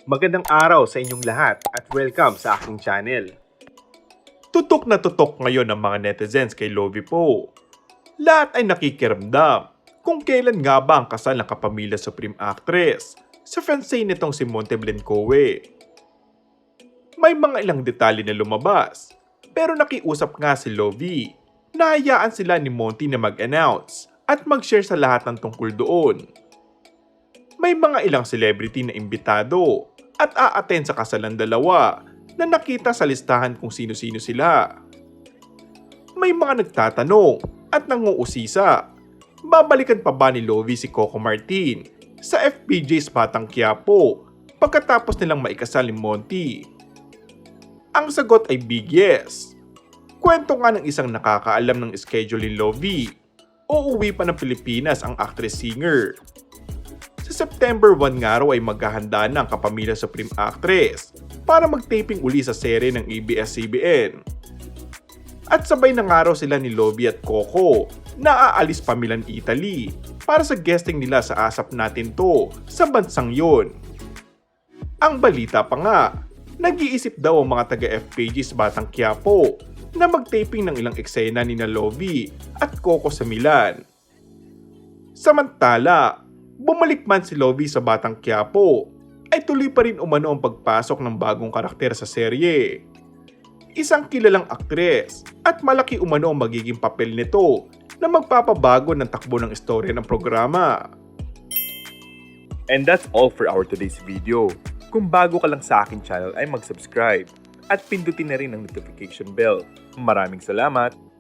Magandang araw sa inyong lahat at welcome sa aking channel. Tutok na tutok ngayon ang mga netizens kay Lovie Poe. Lahat ay nakikiramdam kung kailan nga ba ang kasal ng kapamilya Supreme Actress sa fiancé nitong si Monte Blencowe. May mga ilang detalye na lumabas pero nakiusap nga si Lovie na hayaan sila ni Monty na mag-announce at mag-share sa lahat ng tungkol doon. May mga ilang celebrity na imbitado at a-attend sa kasal ng dalawa na nakita sa listahan kung sino-sino sila. May mga nagtatanong at nanguusisa, babalikan pa ba ni Lovie si Coco Martin sa FPJ's Batang Quiapo pagkatapos nilang maikasal ni Monty? Ang sagot ay big yes. Kwento nga ng isang nakakaalam ng schedule ni Lovie, uuwi pa ng Pilipinas ang actress-singer. Sa September 1 nga raw ay maghahanda na ang kapamilya Supreme Actress para mag-taping uli sa serye ng ABS-CBN. At sabay na nga raw sila ni Lovie at Coco na aalis pa Milan, Italy para sa guesting nila sa Asap Natin To sa bansang yon. Ang balita pa nga, nag-iisip daw ang mga taga-FPJ's Batang Quiapo na mag-taping ng ilang eksena ni na Lovie at Coco sa Milan. Samantala, bumalik man si Lovie sa Batang Quiapo, ay tuloy pa rin umano ang pagpasok ng bagong karakter sa serye. Isang kilalang aktres at malaki umano ang magiging papel nito na magpapabago ng takbo ng istorya ng programa. And that's all for our today's video. Kung bago ka lang sa aking channel ay mag-subscribe at pindutin na rin ang notification bell. Maraming salamat!